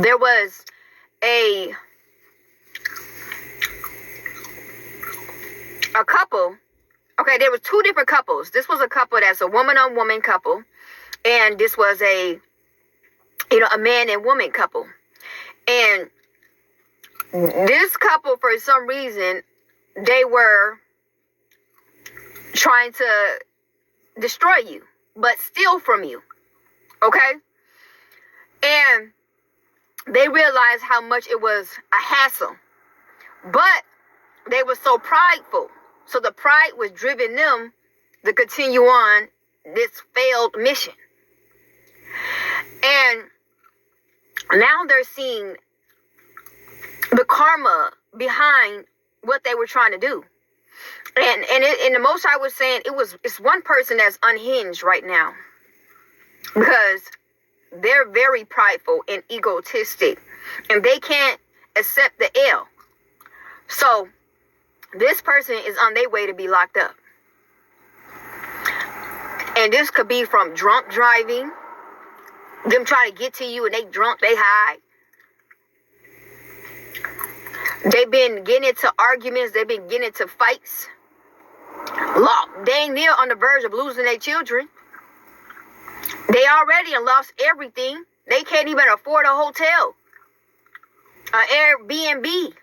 there was a couple. Okay, there was two different couples. This was a couple that's a woman on woman couple, and this was a man and woman couple. And this couple, for some reason, they were trying to destroy you, but steal from you. Okay? And they realized how much it was a hassle. But they were so prideful. So the pride was driving them to continue on this failed mission. And now they're seeing the karma behind what they were trying to do. And the Most High was saying it's one person that's unhinged right now, because they're very prideful and egotistic, and they can't accept the L. So this person is on their way to be locked up. And this could be from drunk driving, them trying to get to you and they drunk, they high. They've been getting into arguments, they've been getting into fights. Dang near on the verge of losing their children. They already lost everything. They can't even afford a hotel, an Airbnb,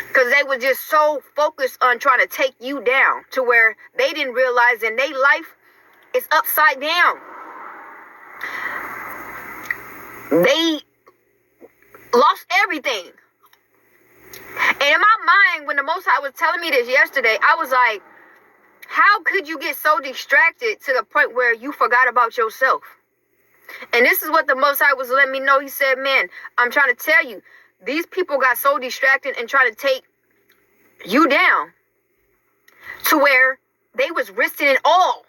because they were just so focused on trying to take you down to where they didn't realize in their life is upside down. They lost everything. And in my mind, when the Most High was telling me this yesterday, I was like, how could you get so distracted to the point where you forgot about yourself? And this is what the Most High was letting me know. He said, man, I'm trying to tell you, these people got so distracted and trying to take you down to where they was risking it all.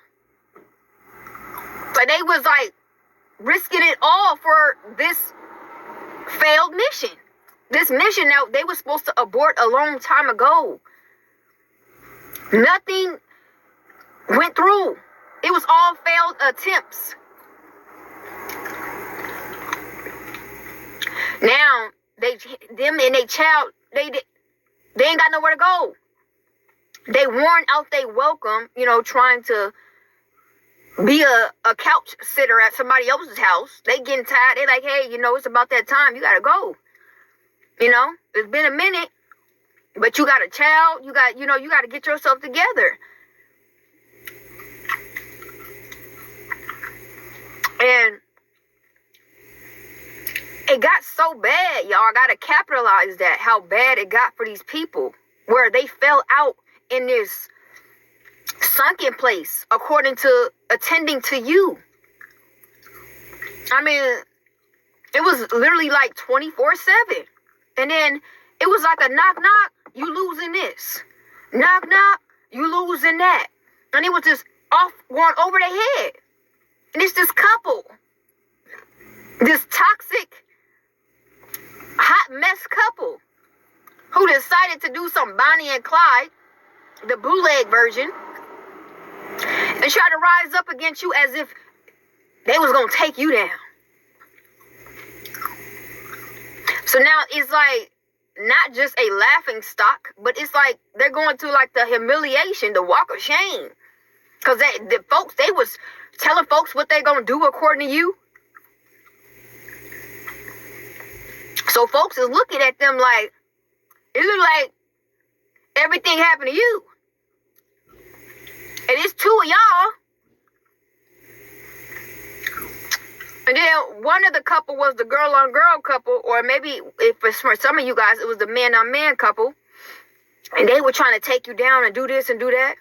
Like they was like risking it all for this failed mission. This mission now they were supposed to abort a long time ago. Nothing went through. It was all failed attempts. Now them and their child, they ain't got nowhere to go. They worn out they welcome, trying to be a couch sitter at somebody else's house. They getting tired. They like, hey, it's about that time. You gotta go. It's been a minute, but you got a child. You got to get yourself together. And it got so bad, y'all. I got to capitalize that, how bad it got for these people, where they fell out in this sunken place, according to attending to you. I mean, it was literally like 24/7. And then it was like a knock, knock, you losing this. Knock, knock, you losing that. And it was just off, going over their head. And it's this couple, this toxic, hot mess couple, who decided to do some Bonnie and Clyde, the bootleg version, and try to rise up against you as if they was going to take you down. So now it's like not just a laughing stock, but it's like they're going through like the humiliation, the walk of shame. Because they was telling folks what they're going to do according to you. So folks is looking at them like, it look like everything happened to you. And it's two of y'all. And then one of the couple was the girl-on-girl couple, or maybe if it's for some of you guys, it was the man-on-man couple. And they were trying to take you down and do this and do that.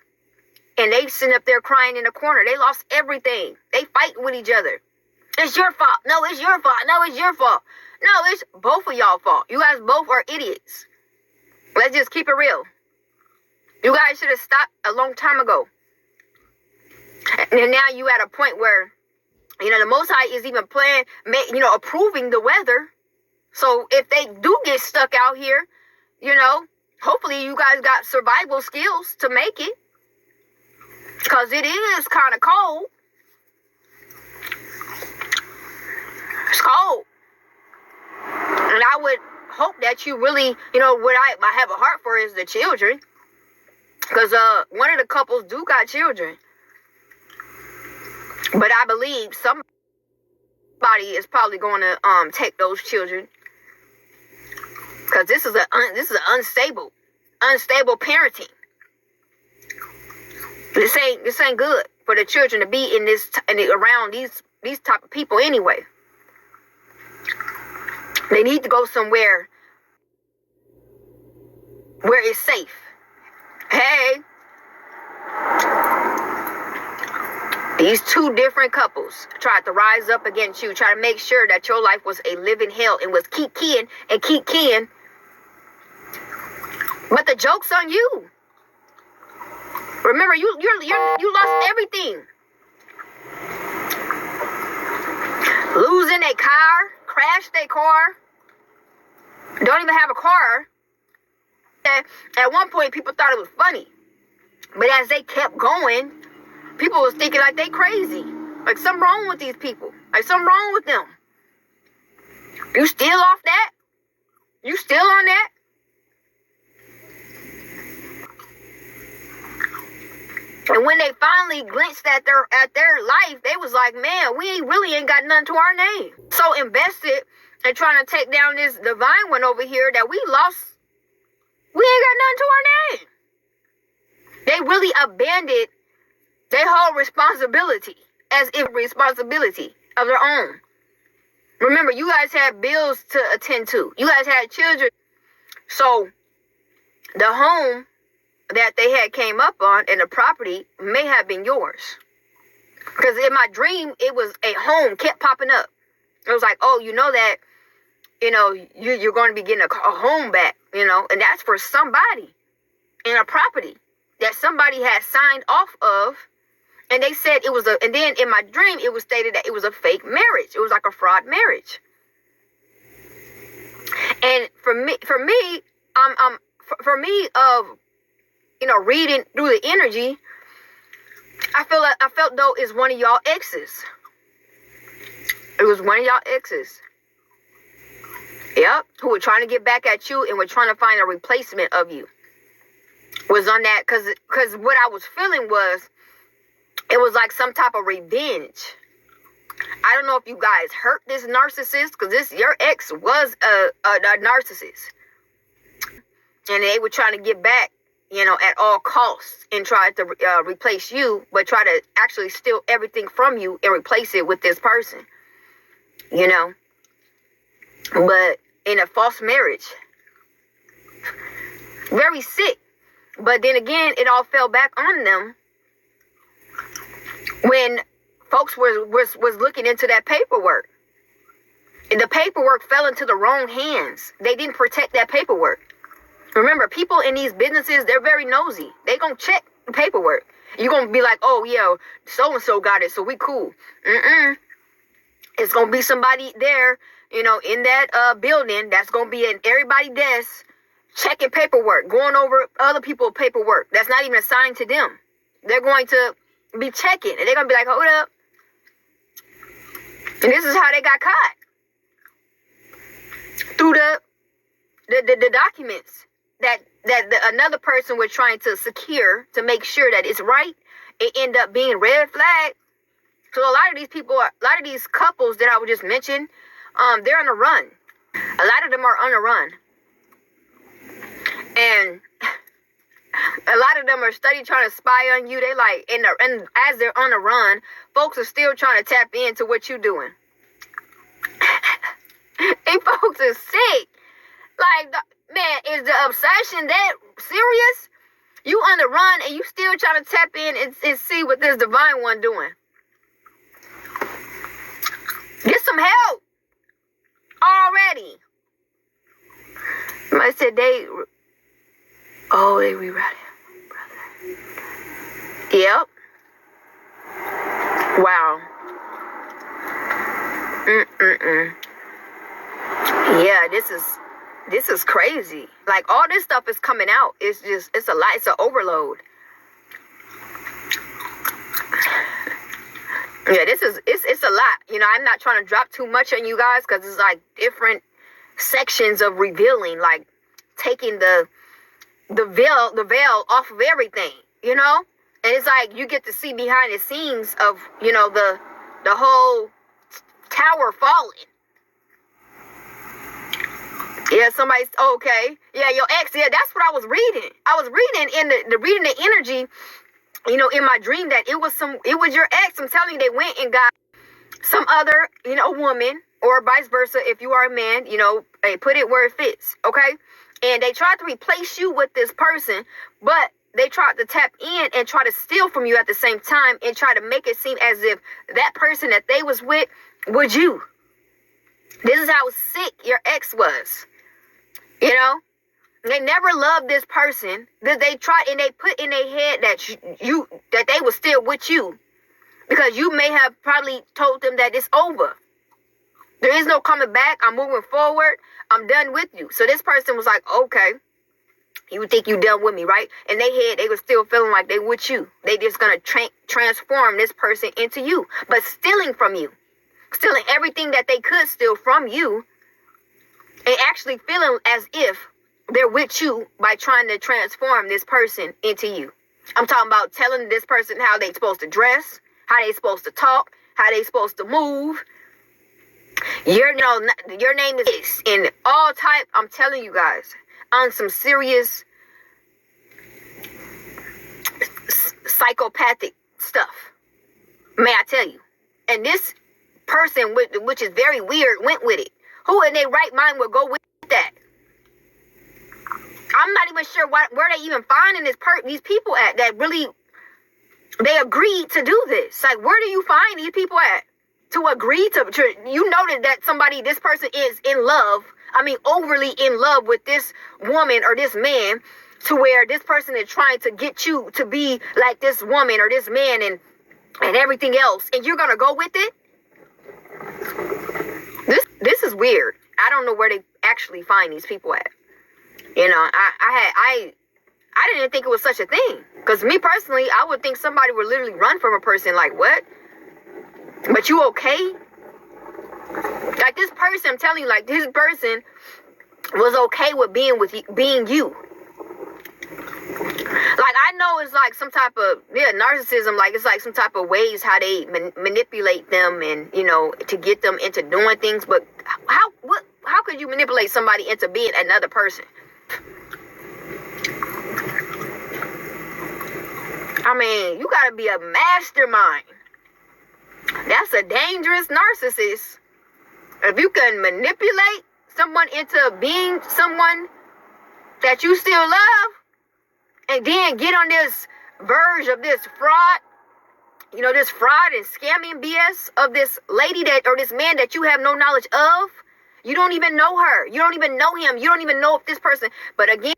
And they sitting up there crying in the corner. They lost everything. They fighting with each other. It's your fault. No, it's your fault. No, it's your fault. No, it's both of y'all fault. You guys both are idiots. Let's just keep it real. You guys should have stopped a long time ago. And now you at a point where, the Most High is even playing, approving the weather. So if they do get stuck out here, hopefully you guys got survival skills to make it. Because it is kind of cold. It's cold. that you really, you know, what I have a heart for is the children. Because one of the couples do got children. But I believe somebody is probably going to take those children. Because this is unstable parenting. This ain't good for the children to be around these type of people anyway. They need to go somewhere where it's safe. Hey, these two different couples tried to rise up against you, try to make sure that your life was a living hell and was keep keying. But the joke's on you. Remember, you lost everything. Losing a car, crashed a car, don't even have a car. At one point, people thought it was funny. But as they kept going, people was thinking like they crazy. Like something wrong with these people. Like something wrong with them. You still off that? You still on that? And when they finally glimpsed at their life, they was like, man, we really ain't got nothing to our name. So invested in trying to take down this divine one over here that we lost. We ain't got nothing to our name. They really abandoned their whole responsibility as if responsibility of their own. Remember, you guys had bills to attend to. You guys had children. So the home that they had came up on and the property may have been yours. Because in my dream, it was a home kept popping up. It was like, oh, you know that, you know, you're going to be getting a home back, you know, and that's for somebody in a property that somebody had signed off of. And they said it was and then in my dream, it was stated that it was a fake marriage. It was like a fraud marriage. And for me, you know, reading through the energy, I felt though it's one of y'all exes. It was one of y'all exes. Yep, who were trying to get back at you and were trying to find a replacement of you. Was on that because what I was feeling was it was like some type of revenge. I don't know if you guys hurt this narcissist because your ex was a narcissist, and they were trying to get back, you know, at all costs and try to replace you, but try to actually steal everything from you and replace it with this person, you know. But in a false marriage, very sick. But then again, it all fell back on them when folks was looking into that paperwork. And the paperwork fell into the wrong hands. They didn't protect that paperwork. Remember, people in these businesses, they're very nosy. They gonna check the paperwork. You're gonna be like, oh yeah, so-and-so got it, so we cool. It's gonna be somebody there, you know, in that building that's gonna be at everybody's desk checking paperwork, going over other people's paperwork that's not even assigned to them. They're going to be checking, and they're gonna be like, hold up. And this is how they got caught. Through the documents that another person was trying to secure to make sure that it's right. It ended up being red flag. So a lot of these people, a lot of these couples that I would just mention, they're on the run. A lot of them are on the run. And a lot of them are steady trying to spy on you. They like, and as they're on the run, folks are still trying to tap into what you're doing. And folks are sick. Like, man, is the obsession that serious? You on the run and you still trying to tap in and see what this divine one doing. Get some help already. I said they rerouted. Yep. Wow. Yeah, this is crazy. Like, all this stuff is coming out. It's a lot. It's an overload. Yeah, it's a lot. You know, I'm not trying to drop too much on you guys because it's like different sections of revealing, like taking the veil off of everything, you know? And it's like you get to see behind the scenes of, you know, the whole tower falling. Yeah, somebody's okay. Yeah, your ex. Yeah, that's what I was reading. I was reading in the reading the energy, you know, in my dream that it was your ex. I'm telling you, they went and got some other, you know, woman, or vice versa. If you are a man, you know, hey, put it where it fits, okay? And they tried to replace you with this person, but they tried to tap in and try to steal from you at the same time and try to make it seem as if that person that they was with was you. This is how sick your ex was. You know? They never loved this person. That they tried, and they put in their head that that they were still with you. Because you may have probably told them that it's over. There is no coming back. I'm moving forward. I'm done with you. So this person was like, okay, you think you done with me, right? In their head, they were still feeling like they with you. They just going to transform this person into you. But stealing from you. Stealing everything that they could steal from you. And actually feeling as if they're with you by trying to transform this person into you. I'm talking about telling this person how they supposed to dress, how they supposed to talk, how they supposed to move. Your name is this. In all type, I'm telling you guys, on some serious psychopathic stuff. May I tell you? And this person, which is very weird, went with it. Who in their right mind would go with that? I'm not even sure where they even finding these people at that really, they agreed to do this. Like, where do you find these people at to agree to you know that this person is in love, I mean overly in love with this woman or this man, to where this person is trying to get you to be like this woman or this man and everything else, and you're gonna go with it? This is weird. I don't know where they actually find these people at. You know, I didn't think it was such a thing. Because me personally, I would think somebody would literally run from a person. Like, what? But you okay? Like, this person, I'm telling you, like, this person was okay with being you. Like, I know it's like some type of, narcissism. Like, it's like some type of ways how they manipulate them and, you know, to get them into doing things. But how could you manipulate somebody into being another person? I mean, you gotta be a mastermind. That's a dangerous narcissist. If you can manipulate someone into being someone that you still love, and then get on this verge of this fraud, you know, this fraud and scamming BS of this lady or this man that you have no knowledge of. You don't even know her. You don't even know him. You don't even know if this person, but again,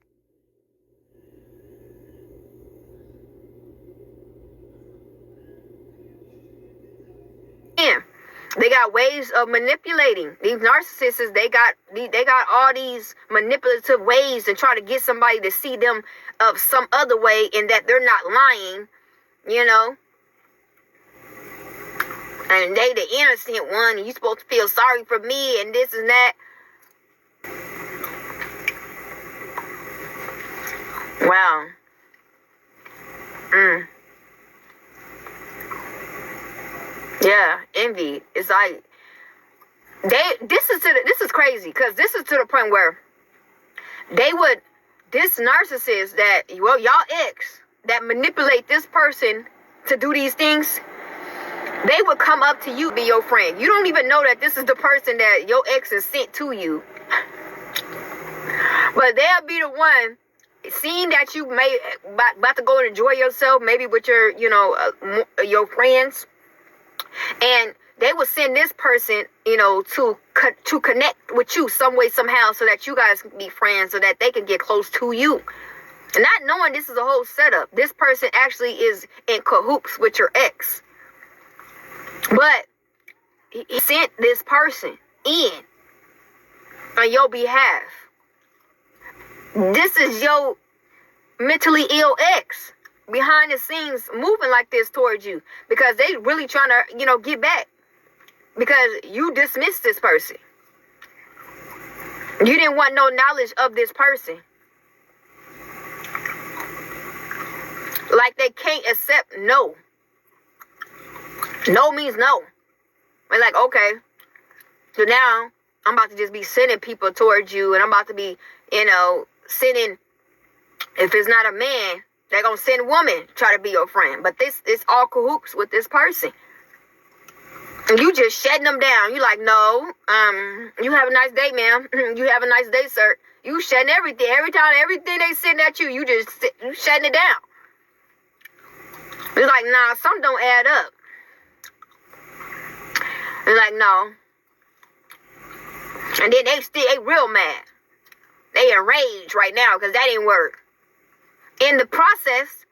they got ways of manipulating. These narcissists, they got all these manipulative ways to try to get somebody to see them of some other way, and that they're not lying, you know. And they the innocent one, and you supposed to feel sorry for me and this and that. Wow. Yeah, envy. It's like this is crazy, because this is to the point where this narcissist that, well, y'all ex that manipulate this person to do these things, they would come up to you, be your friend. You don't even know that this is the person that your ex has sent to you. But they'll be the one, seeing that you may about to go and enjoy yourself, maybe with your, you know, your friends, and they will send this person, you know, to connect with you some way, somehow, so that you guys can be friends, so that they can get close to you. And not knowing this is a whole setup. This person actually is in cahoots with your ex. But he sent this person in on your behalf. This is your mentally ill ex behind the scenes moving like this towards you, because they really trying to, you know, get back, because you dismissed this person. You didn't want no knowledge of this person. Like they can't accept no. No means no. They're like, okay, so now I'm about to just be sending people towards you, and I'm about to be, sending, if it's not a man, they're going to send women try to be your friend. But it's all cahoots with this person. And you just shutting them down. You like, no, you have a nice day, ma'am. You have a nice day, sir. You shutting everything. Every time, everything they send at you, you shutting it down. It's like, nah, something don't add up. It's like, no. And then they real mad. They enraged right now because that didn't work. In the process,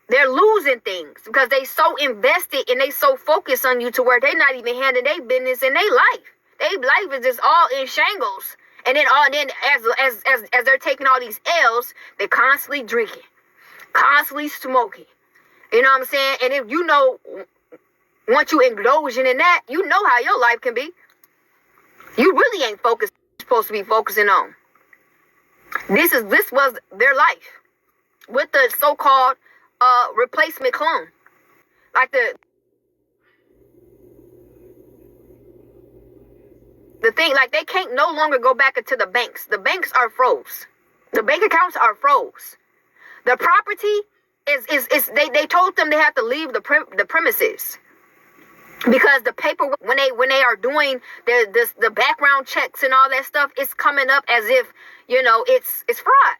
they're losing things because they so invested and they so focused on you to where they're not even handling their business in their life. Their life is just all in shingles. And then as they're taking all these L's, they're constantly drinking, constantly smoking. You know what I'm saying? And if once you indulge in that, you know how your life can be. You really ain't supposed to be focusing on. This was their life with the so-called replacement clone. Like the thing, like they can't no longer go back into the banks. The banks are froze. The bank accounts are froze. The property they told them they have to leave the premises. Because the paper, when they are doing the background checks and all that stuff, it's coming up as if, it's fraud.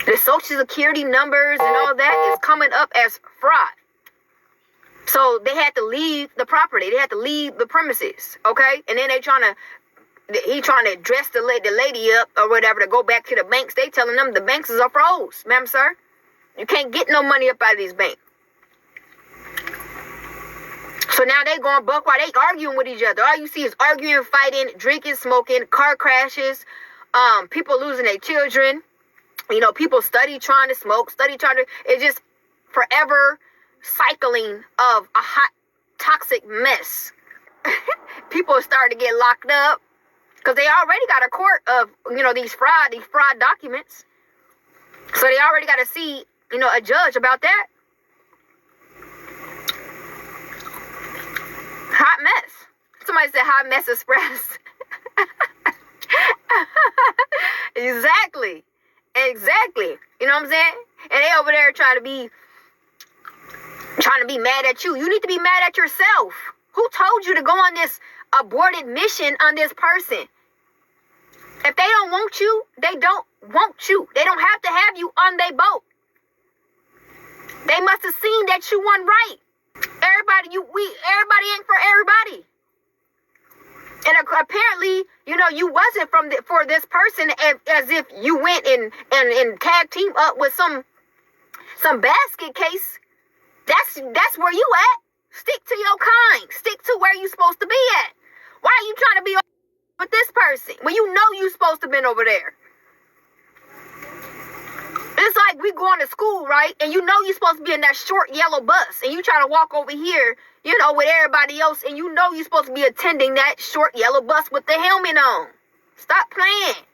The social security numbers and all that is coming up as fraud. So they had to leave the property. They had to leave the premises, okay? And then he trying to dress the lady up or whatever to go back to the banks. They telling them the banks are froze, ma'am, sir. You can't get no money up out of these banks. So now they going buck while they arguing with each other. All you see is arguing, fighting, drinking, smoking, car crashes, people losing their children. People study trying to smoke, it's just forever cycling of a hot, toxic mess. People are starting to get locked up because they already got a court of, these fraud documents. So they already got to see, a judge about that. Hot mess. Somebody said hot mess express. Exactly. You know what I'm saying? And they over there trying to be mad at you. You need to be mad at yourself. Who told you to go on this aborted mission on this person? If they don't want you, they don't want you. They don't have to have you on their boat. They must have seen that you won right. Everybody ain't for everybody. And apparently, you wasn't for this person as if you went and tag team up with some basket case. That's where you at. Stick to your kind. Stick to where you supposed to be at. Why are you trying to be with this person when you know you supposed to been over there? It's like we going to school, right? And you know you're supposed to be in that short yellow bus. And you trying to walk over here, with everybody else. And you know you're supposed to be attending that short yellow bus with the helmet on. Stop playing.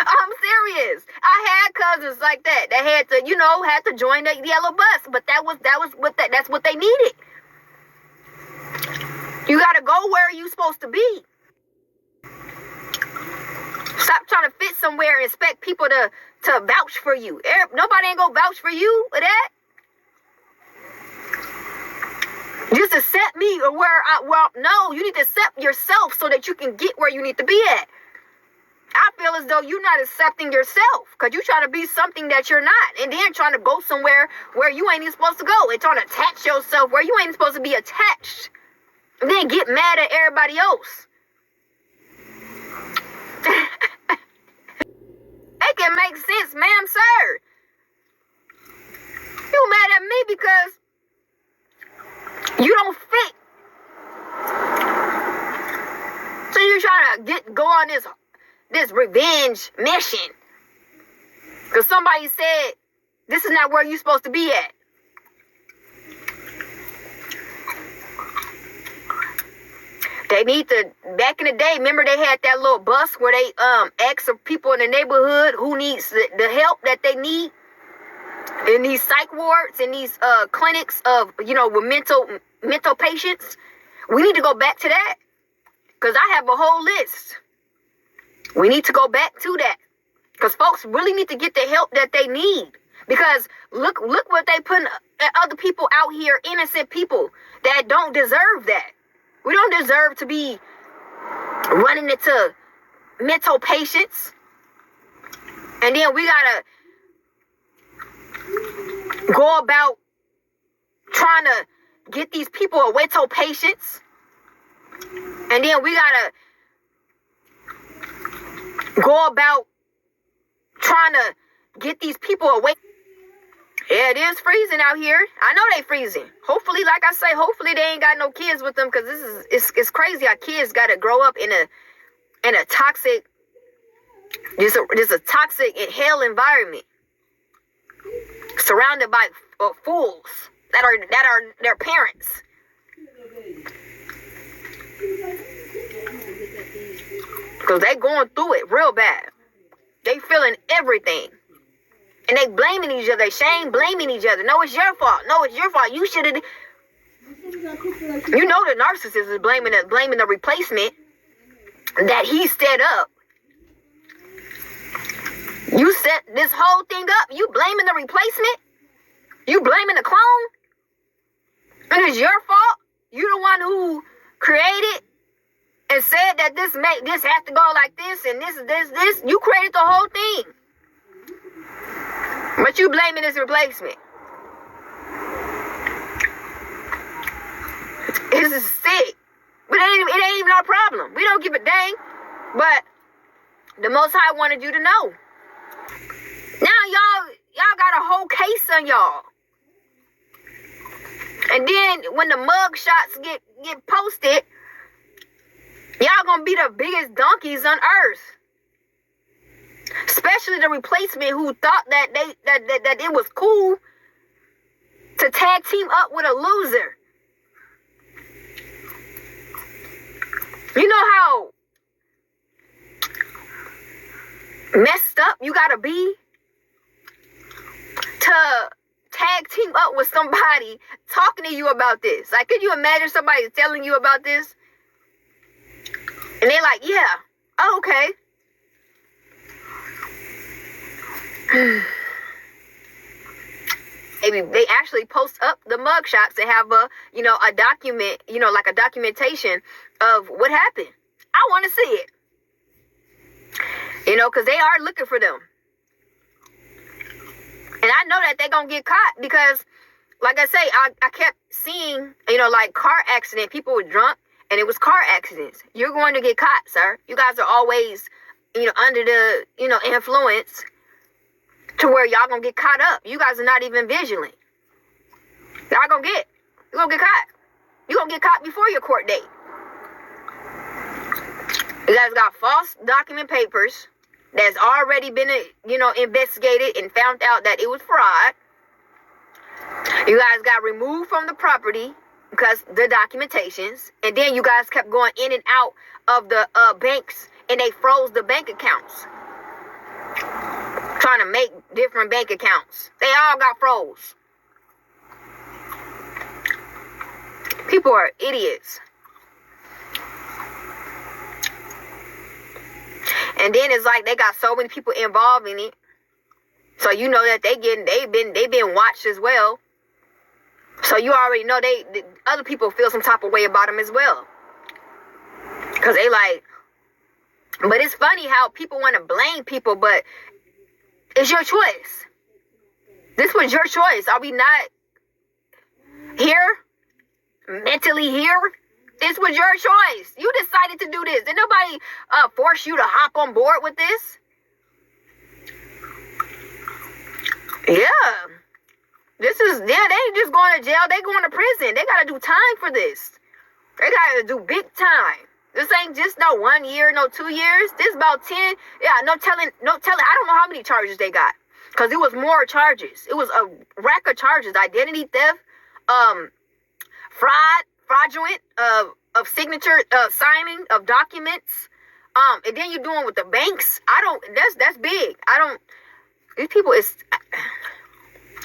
I'm serious. I had cousins like that had to join the yellow bus. But that's what they needed. You got to go where you supposed to be. Stop trying to fit somewhere and expect people to vouch for you. Nobody ain't gonna vouch for you for that. Just accept me or no, you need to accept yourself so that you can get where you need to be at. I feel as though you're not accepting yourself because you're trying to be something that you're not. And then trying to go somewhere where you ain't even supposed to go. And trying to attach yourself where you ain't supposed to be attached. And then get mad at everybody else. It can make sense, ma'am, sir. You mad at me because you don't fit. So you're trying to go on this revenge mission. Because somebody said this is not where you're supposed to be at. They need to, back in the day, remember they had that little bus where they asked people in the neighborhood who needs the help that they need in these psych wards and these clinics of, with mental patients. We need to go back to that, because I have a whole list. We need to go back to that, because folks really need to get the help that they need. Because look what they put other people out here, innocent people that don't deserve that. We don't deserve to be running into mental patients. And then we gotta go about trying to get these people away to patients. And then we gotta go about trying to get these people away. Yeah, it is freezing out here. I know they freezing. Hopefully, like I say, hopefully they ain't got no kids with them, because it's crazy how kids got to grow up in a toxic, just a toxic and hell environment, surrounded by fools that are their parents. Because they going through it real bad. They feeling everything. And they blaming each other. They shame blaming each other. No, it's your fault. No, it's your fault. You should have. The narcissist is blaming the replacement that he set up. You set this whole thing up. You blaming the replacement? You blaming the clone? And it's your fault? You the one who created and said that this has to go like this and this. You created the whole thing. But you blaming this replacement. This is sick. But it ain't even our problem. We don't give a dang. But the Most High wanted you to know. Now y'all got a whole case on y'all. And then when the mug shots get posted, y'all gonna be the biggest donkeys on earth. Especially the replacement who thought that it was cool to tag team up with a loser. You know how messed up you gotta be to tag team up with somebody talking to you about this? Like, could you imagine somebody telling you about this? And they're like, yeah, oh, okay. Maybe they actually post up the mugshots and have a document, like a documentation of what happened. I want to see it. Because they are looking for them. And I know that they're going to get caught because, like I say, I kept seeing, like car accident. People were drunk and it was car accidents. You're going to get caught, sir. You guys are always, under the, influence, to where y'all gonna get caught up. You guys are not even vigilant. You're gonna get caught. You're gonna get caught before your court date. You guys got false document papers that's already been, investigated and found out that it was fraud. You guys got removed from the property because the documentations, and then you guys kept going in and out of the banks, and they froze the bank accounts. Trying to make different bank accounts. They all got froze. People are idiots. And then it's like they got so many people involved in it. So you know that they've been watched as well. So you already know the other people feel some type of way about them as well. Cause they like, but it's funny how people want to blame people, but it's your choice. This was your choice. Are we not here? Mentally here? This was your choice. You decided to do this. Did nobody force you to hop on board with this? Yeah. They ain't just going to jail. They going to prison. They got to do time for this. They got to do big time. This ain't just no 1 year, no 2 years. This about 10. Yeah, no telling. I don't know how many charges they got. Because it was more charges. It was a rack of charges. Identity theft, fraudulent, of signature signing of documents. And then you're doing with the banks. That's big. These people it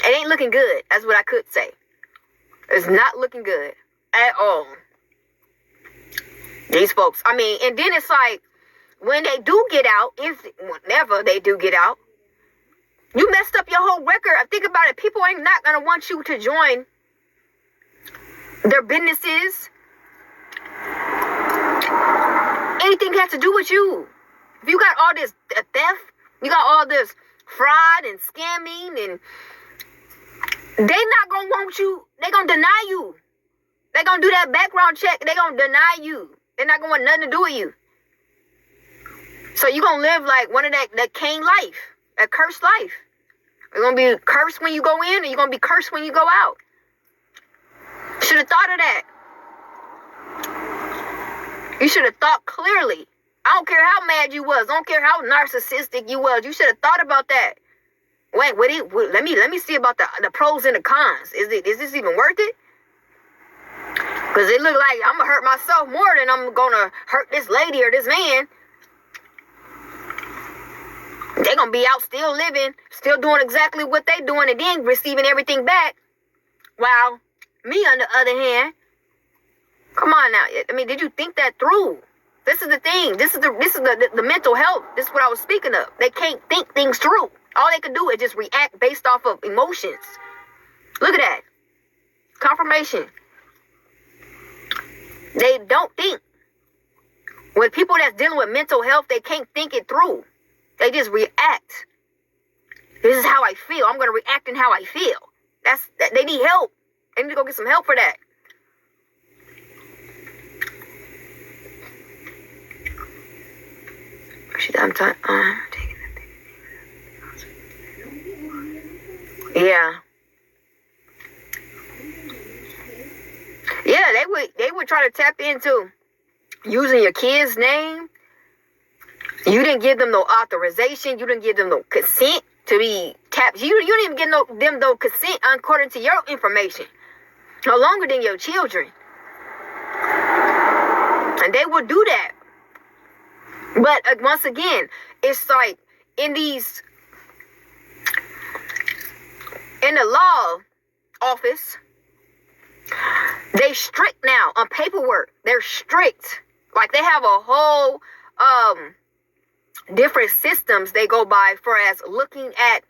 ain't looking good. That's what I could say. It's not looking good at all. These folks. I mean, and then it's like, when they do get out, whenever they do get out, you messed up your whole record. Think about it. People ain't not going to want you to join their businesses. Anything has to do with you. If you got all this theft, you got all this fraud and scamming, and they not going to want you. They going to deny you. They going to do that background check. They going to deny you. They're not going to want nothing to do with you. So you're going to live like one of that Cain life, that cursed life. You're going to be cursed when you go in, and you're going to be cursed when you go out. Should have thought of that. You should have thought clearly. I don't care how mad you was. I don't care how narcissistic you was. You should have thought about that. Wait, let me see about the pros and the cons. Is this even worth it? Because it look like I'm going to hurt myself more than I'm going to hurt this lady or this man. They're going to be out still living, still doing exactly what they doing, and then receiving everything back. While me, on the other hand, come on now. I mean, did you think that through? This is the thing. This is the mental health. This is what I was speaking of. They can't think things through. All they can do is just react based off of emotions. Look at that. Confirmation. They don't think. When people that's dealing with mental health, they can't think it through. They just react. This is how I feel. I'm going to react in how I feel. They need help. They need to go get some help for that. Yeah. Yeah, they would try to tap into using your kid's name. You didn't give them no authorization. You didn't give them no consent to be tapped. You didn't even give them no consent according to your information. No longer than your children. And they will do that. But once again, it's like in the law office, they strict now on paperwork. They're strict. Like they have a whole different systems they go by for as looking at,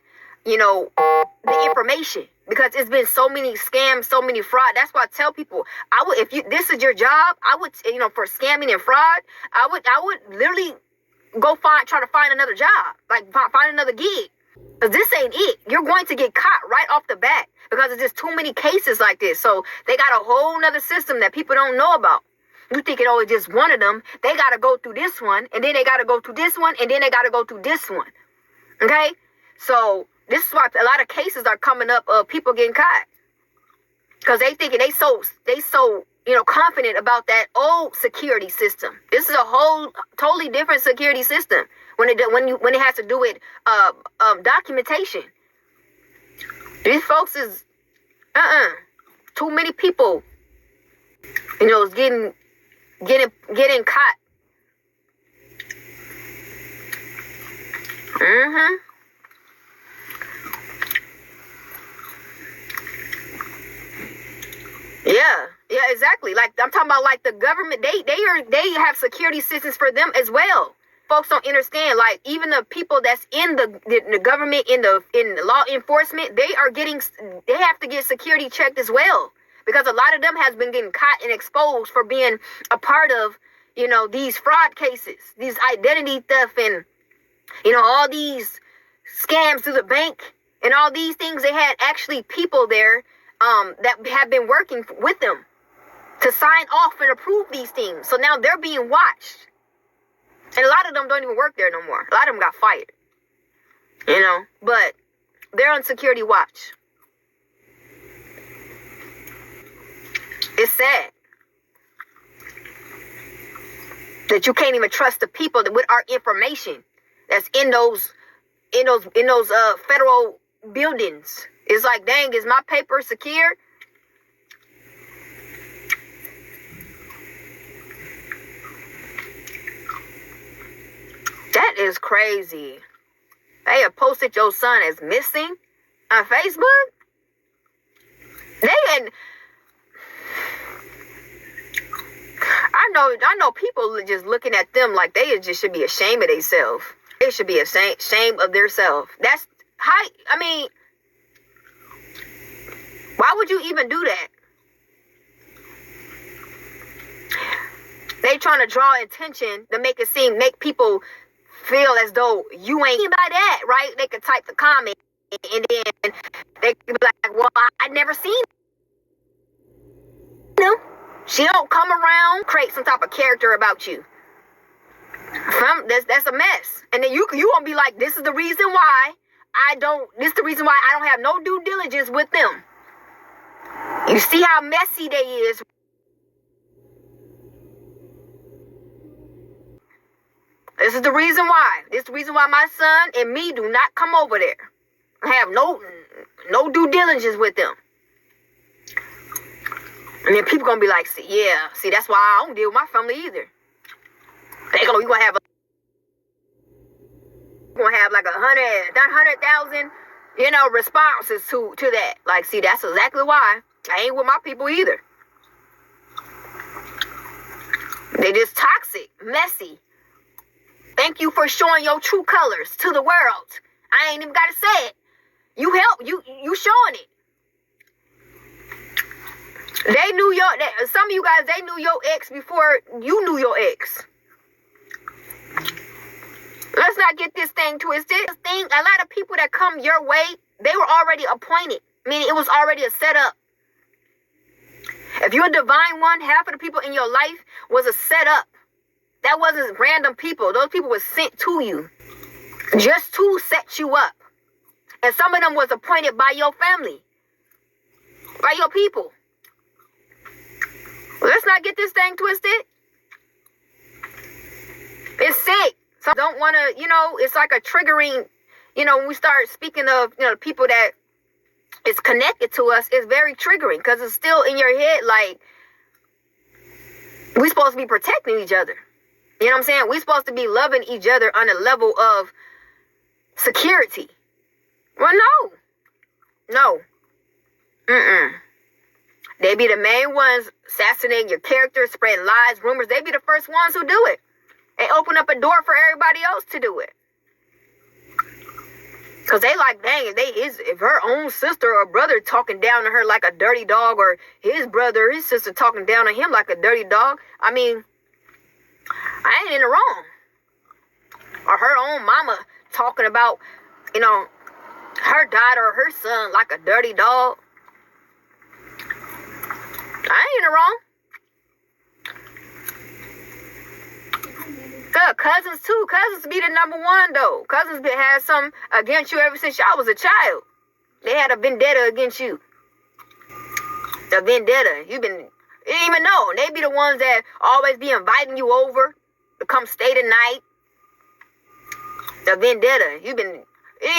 the information. Because it's been so many scams, so many fraud. That's why I tell people, if this is your job, I would, for scamming and fraud, I would literally try to find another job, like find another gig. Because this ain't it. You're going to get caught right off the bat because there's just too many cases like this. So they got a whole nother system that people don't know about. You think it always just one of them. They got to go through this one, and then they got to go through this one, and then they got to go through this one. Okay? So this is why a lot of cases are coming up of people getting caught. Because they thinking they so confident about that old security system. This is a whole totally different security system when it has to do with documentation. These folks is too many people, is getting caught. Yeah, exactly. Like I'm talking about, like the government, they have security systems for them as well. Folks don't understand. Like even the people that's in the government, in law enforcement, they have to get security checked as well, because a lot of them has been getting caught and exposed for being a part of these fraud cases, these identity theft, and all these scams through the bank and all these things. They had actually people there that have been working with them to sign off and approve these things. So now they're being watched. And a lot of them don't even work there no more. A lot of them got fired. But they're on security watch. It's sad that you can't even trust the people with our information that's in those federal buildings. It's like, dang, is my paper secure? is crazy. They have posted your son as missing on Facebook. I know people are just looking at them like they just should be ashamed of themselves. They should be ashamed of themselves. That's how, I mean, why would you even do that? They trying to draw attention to make people feel as though you ain't by that, right? They could type the comment and then they could be like, well, I never seen them. She don't come around, create some type of character about you. That's a mess. And then you gonna be like, this is the reason why I don't have no due diligence with them. You see how messy they is. This is the reason why. This is the reason why my son and me do not come over there. I have no due diligence with them. And then people gonna be like, see, that's why I don't deal with my family either. You gonna have like 100,000, responses to that. Like, see, that's exactly why I ain't with my people either. They just toxic, messy. Thank you for showing your true colors to the world. I ain't even gotta say it. You showing it. Some of you guys, they knew your ex before you knew your ex. Let's not get this thing twisted. A lot of people that come your way, they were already appointed. Meaning it was already a setup. If you're a divine one, half of the people in your life was a setup. That wasn't random people. Those people were sent to you just to set you up. And some of them was appointed by your family, by your people. Let's not get this thing twisted. It's sick. Some don't want to, it's like a triggering, when we start speaking of, people that is connected to us, it's very triggering because it's still in your head like we're supposed to be protecting each other. You know what I'm saying? We're supposed to be loving each other on a level of security. Well, no. They be the main ones assassinating your character, spreading lies, rumors. They be the first ones who do it. They open up a door for everybody else to do it. Because they like, dang, if her own sister or brother talking down to her like a dirty dog, or his brother or his sister talking down on him like a dirty dog, I mean, I ain't in the wrong. Or her own mama talking about, her daughter or her son like a dirty dog. I ain't in the wrong. Cousins too. Cousins be the number one though. Cousins had something against you ever since y'all was a child. They had a vendetta against you. A vendetta. You didn't even know. They be the ones that always be inviting you over to come stay the night. The vendetta. You didn't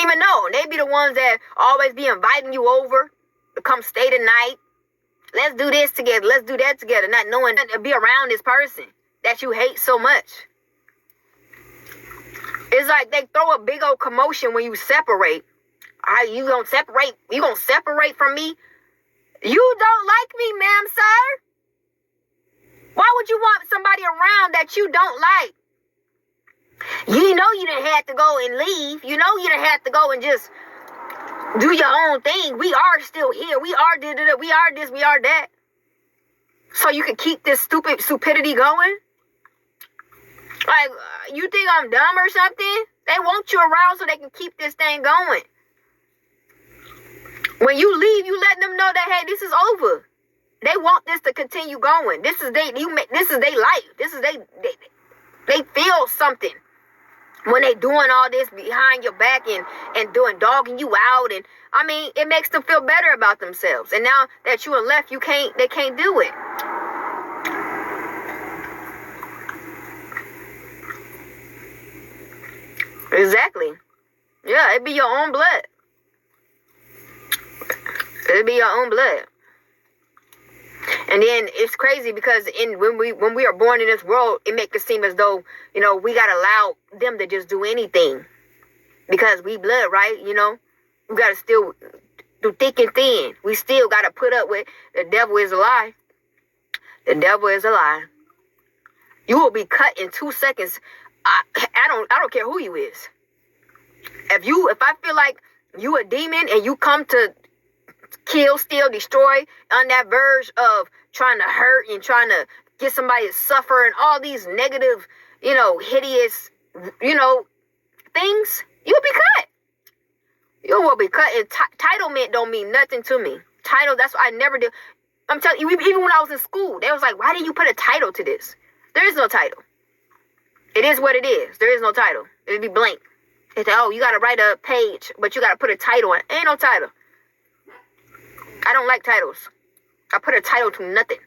even know. They be the ones that always be inviting you over to come stay the night. Let's do this together. Let's do that together. Not knowing to be around this person that you hate so much. It's like they throw a big old commotion when you separate. You gonna separate? You gonna separate from me? You don't like me, ma'am, sir. Why would you want somebody around that you don't like? You know you didn't have to go and leave. You know you didn't have to go and just do your own thing. We are still here. We are we are this, we are that. So you can keep this stupidity going? Like, you think I'm dumb or something? They want you around so they can keep this thing going. When you leave, you let them know that, hey, this is over. They want this to continue going. This is their life. This is they feel something when they doing all this behind your back and doing dogging you out. And I mean, it makes them feel better about themselves. And now that you are left, they can't do it. Exactly. Yeah, it'd be your own blood. It'd be your own blood. And then it's crazy because when we are born in this world, it makes it seem as though, we gotta allow them to just do anything. Because we blood, right? We gotta still do thick and thin. We still gotta put up with the devil is a lie. The devil is a lie. You will be cut in 2 seconds. I don't care who you is. If I feel like you a demon and you come to kill, steal, destroy on that verge of trying to hurt and trying to get somebody to suffer and all these negative, hideous, things, you'll be cut. You will be cut. Entitlement don't mean nothing to me. Title, that's what I never do. I'm telling you, even when I was in school, they was like, why did you put a title to this? There is no title. It is what it is. There is no title. It'd be blank. It's like, oh, you got to write a page, but you got to put a title on it. Ain't no title. I don't like titles. I put a title to nothing.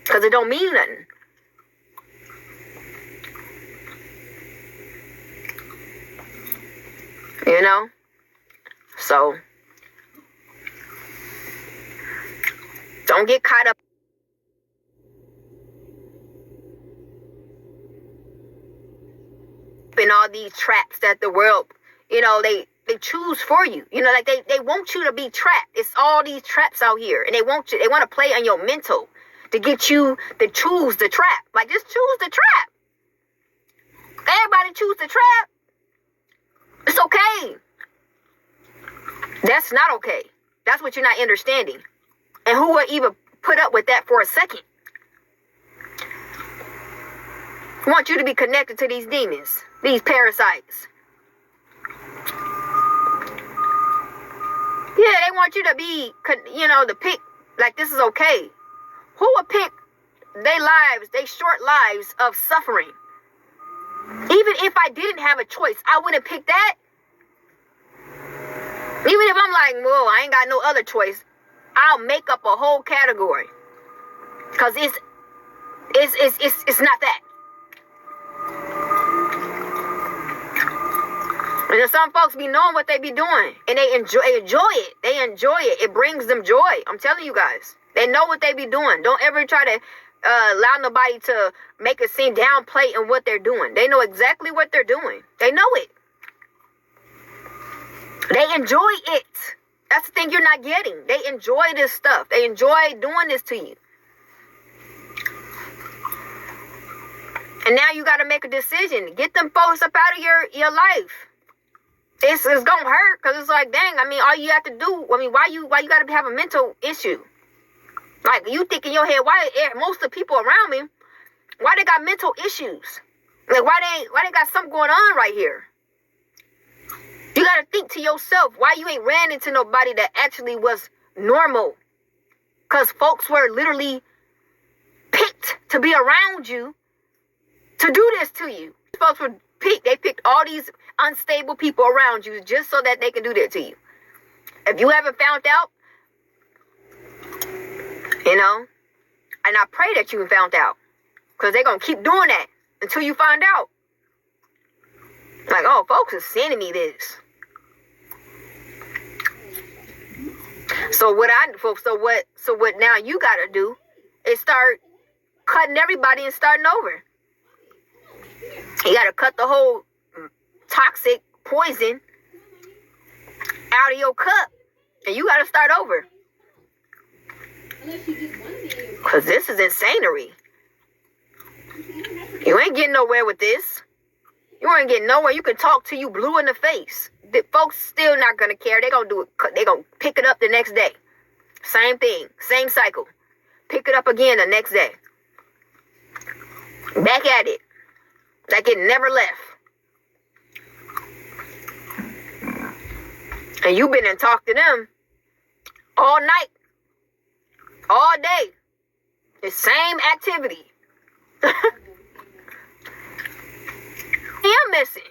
Because it don't mean nothing. So, don't get caught up in all these traps that the world, they choose for you. Like they want you to be trapped. It's all these traps out here. And they want to play on your mental to get you to choose the trap. Like, just choose the trap. Everybody choose the trap. It's okay. That's not okay. That's what you're not understanding. And who would even put up with that for a second? I want you to be connected to these demons, these parasites. Yeah, they want you to be, to pick, like, this is okay. Who would pick their short lives of suffering? Even if I didn't have a choice, I wouldn't pick that. Even if I'm like, whoa, I ain't got no other choice, I'll make up a whole category. Because it's not that. And some folks be knowing what they be doing. And they enjoy it. They enjoy it. It brings them joy. I'm telling you guys. They know what they be doing. Don't ever try to allow nobody to make it seem downplay in what they're doing. They know exactly what they're doing. They know it. They enjoy it. That's the thing you're not getting. They enjoy this stuff. They enjoy doing this to you. And now you got to make a decision. Get them folks up out of your life. It's gonna hurt because it's like, dang. I mean, all you have to do. I mean, why you got to have a mental issue? Like, you think in your head, why most of the people around me, why they got mental issues? Like, why they got something going on right here? You got to think to yourself, why you ain't ran into nobody that actually was normal? Because folks were literally picked to be around you to do this to you. Folks were picked. They picked all these unstable people around you just so that they can do that to you. If you haven't found out, and I pray that you found out, because they're going to keep doing that until you find out. Like, oh, folks are sending me this. So what now you got to do is start cutting everybody and starting over. You got to cut the whole toxic poison out of your cup. And you got to start over. Because this is insanery. You ain't getting nowhere with this. You ain't getting nowhere. You can talk to you blue in the face. The folks still not going to care. They're going to do it. They're going to pick it up the next day. Same thing. Same cycle. Pick it up again the next day. Back at it. Like it never left. And you been and talked to them all night. All day. The same activity. I am missing.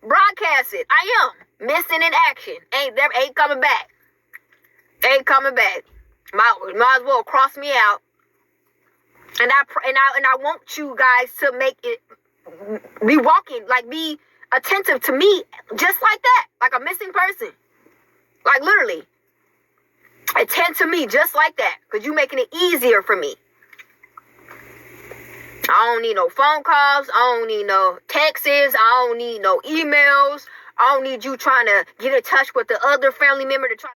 Broadcast it. I am missing in action. Ain't coming back. Ain't coming back. Might as well cross me out. And I want you guys to make it be walking, like be attentive to me just like that. Like a missing person. Like literally. Attend to me just like that, because you're making it easier for me. I don't need no phone calls. I don't need no texts. I don't need no emails. I don't need you trying to get in touch with the other family member to try